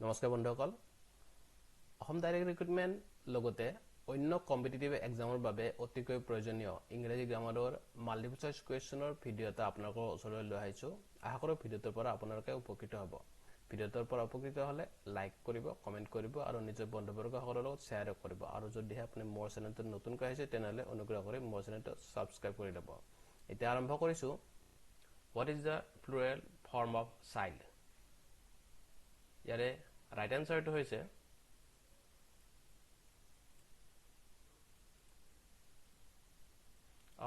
নমস্কাৰ বন্ধুসকল Assam direct recruitment লগতে অন্য কম্পিটিটিভ এক্সামৰ বাবে অতিকৈ প্ৰয়োজনীয় ইংৰাজী গ্ৰামাৰৰ মাল্টিপল চইচ কোৱেশ্চনৰ ভিডিও এটা আপোনালোকৰ ওচৰলৈ লৈ আহিছো আশা কৰো ভিডিওটোৰ পৰা আপোনালোকে উপকৃত হ'ব ভিডিওটোৰ পৰা উপকৃত হলে লাইক কৰিব কমেন্ট কৰিব আৰু নিজৰ বন্ধুবৰ্গসকলৰ লগত শ্বেয়াৰ কৰিব আৰু যদি আপুনি মোৰ চেনেলটো নতুনকৈ আহিছে তেনেহলে অনুগ্ৰহ কৰি মোৰ চেনেলটো সাবস্ক্ৰাইব কৰি ল'ব এতিয়া আৰম্ভ কৰিছো what is the plural form of child ইয়াৰে right answer to hoise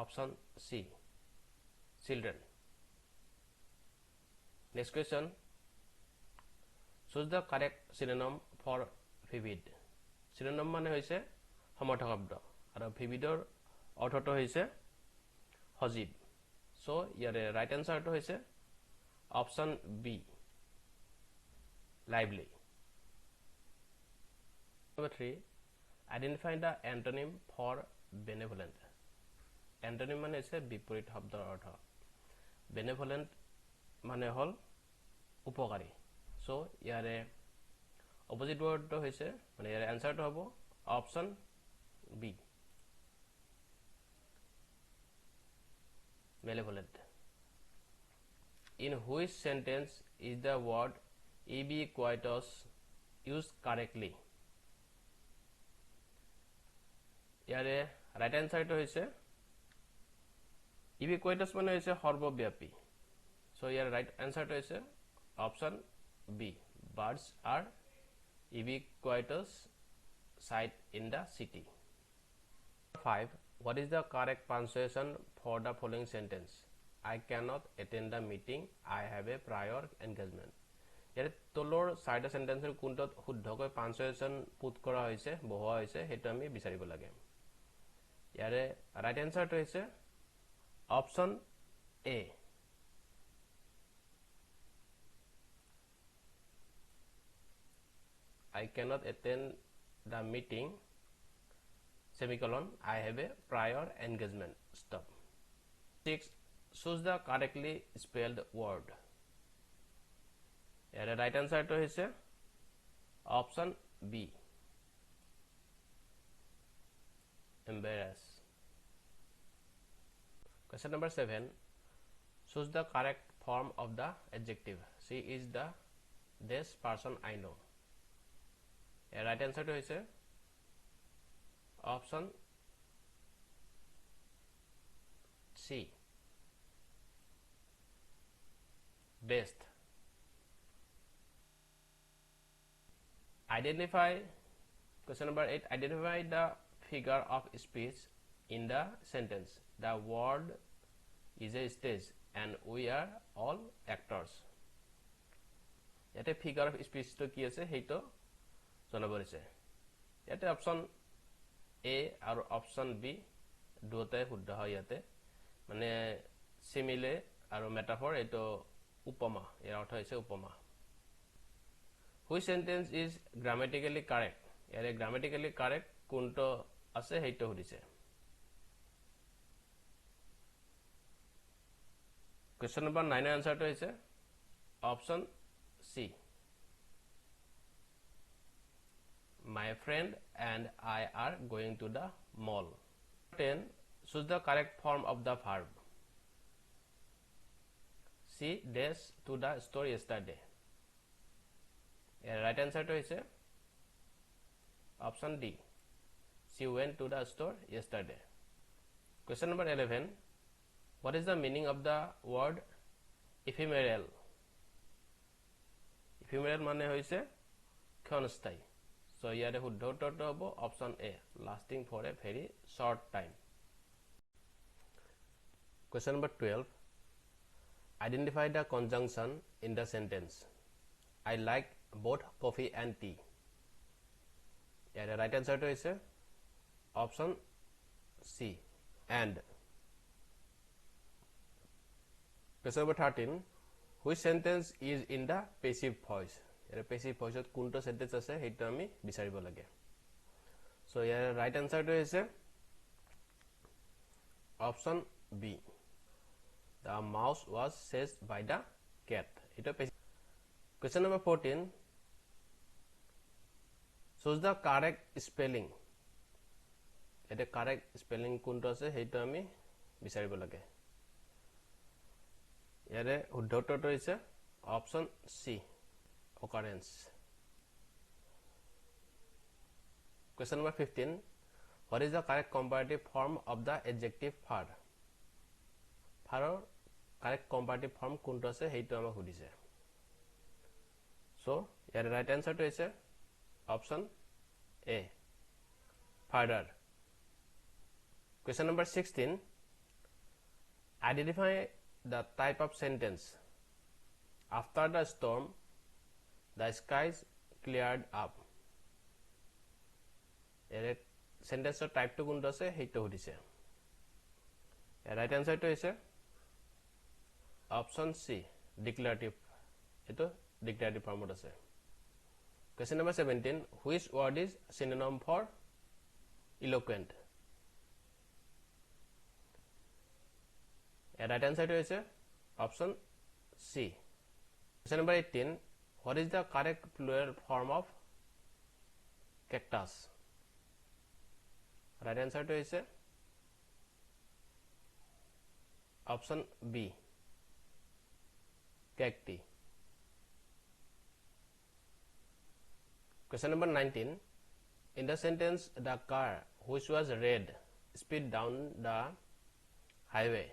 option C children next question choose the correct synonym for vivid synonym mane hoise সমৰ্থক শব্দ আৰু vividৰ অৰ্থটো হৈছে সজীৱ so ইয়াৰে right answer to hoise option B lively Number 3 identify the antonym for benevolent antonym মানে হৈছে বিপৰীত শব্দৰ অৰ্থ benevolent মানে হল উপকাৰী so ইয়াৰে opposite word টো হৈছে মানে ইয়াৰে answer টো হ'ব option B malevolent in which sentence is the word ubiquitous used correctly ইয়াৰে right answer টো হৈছে ubiquitous মানে হৈছে সৰ্বব্যাপী so ইয়াৰ right answer টো হৈছে option B birds are ubiquitous sight in the city 5 what is the correct punctuation for the following sentence I cannot attend the meeting I have a prior engagement ইয়াৰ তলৰ চাৰিটা সেন্টেন্সৰ কোনটোত শুদ্ধকৈ পাঞ্চুৱেচন put কৰা হৈছে বহোৱা হৈছে হেতু আমি বিচাৰিব লাগে ইয়াৰে ৰাইট আনসাৰটো হৈছে option A I cannot attend the meeting semicolon I have a prior engagement stop 6 choose the correctly spelled word ইয়াৰে right answer to হৈছে option B embarrass question number 7 choose the correct form of the adjective she is the best person I know year right answer to হৈছে option C best identify question number 8 identify the figure of speech in the sentence the world is a stage and we are all actors yate figure of speech to ki ase heito jonaborise yate option A aru option B duote huddha hoy yate mane simile aru metaphor eto upama er ortho hoise upama which sentence is grammatically correct ere grammatically correct kunto ase heito hudise question number 9 answer to hoise option C my friend and I are going to the mall 10 choose the correct form of the verb she dash to the store yesterday right answer to is option D she went to the store yesterday question number 11 what is the meaning of the word ephemeral ephemeral mane hoise ক্ষণস্থায়ী so ইয়াৰে শুদ্ধ উত্তৰটো হ'ব option A lasting for a very short time question number 12 identify the conjunction in the sentence I like both coffee and tea yeah right answer to is option C and question number 13 which sentence is in the passive voice yeah passive voice ot kunto sentence ase hetu ami bisaribo lage so yeah right answer to is option B the mouse was chased by the cat ito question number 14 choose the correct spelling. It is correct spelling কোনটো আছে হেইটো আমি বিচাৰিব লাগে ইয়াৰে শুদ্ধটো হৈছে option C occurrence question number 15 what is the correct comparative form of the adjective far faror correct comparative form কোনটো আছে হেইটো আমাক সুধিছে so ইয়াৰে right answer টো হৈছে option A farther question number 16 identify the type of sentence after the storm the skies cleared up ere sentence or type to kunto ase heito hodise right answer to is option C declarative eto declarative form ase question number 17 which word is synonym for eloquent right answer to is option C question number 18 what is the correct plural form of cactus right answer to is option B cacti question number 19 in the sentence the car which was red speed down the highway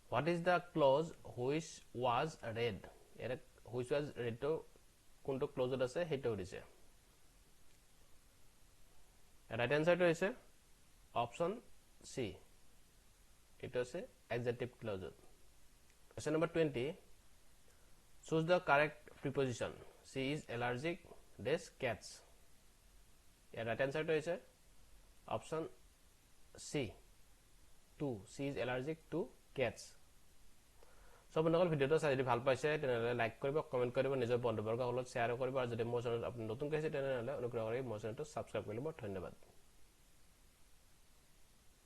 what is the clause which was red which was red to kunto clause ase heto dise right answer to is option C it was a adjective clause question number 20 choose the correct preposition she is allergic this cats right answer to is option C 2 she is allergic to cats সব নকল ভিডিওটো চাই যদি ভাল পাইছে তেনে like কৰিব comment কৰিব নিজৰ বন্ধুবৰ্গৰ লগত শেয়াৰ কৰিব আৰু যদি মোৰ চেনেলত আপুনি নতুন কৈছে তেনে অনুগ্ৰহ কৰি মোৰ চেনেলটো সাবস্ক্ৰাইব কৰিব ধন্যবাদ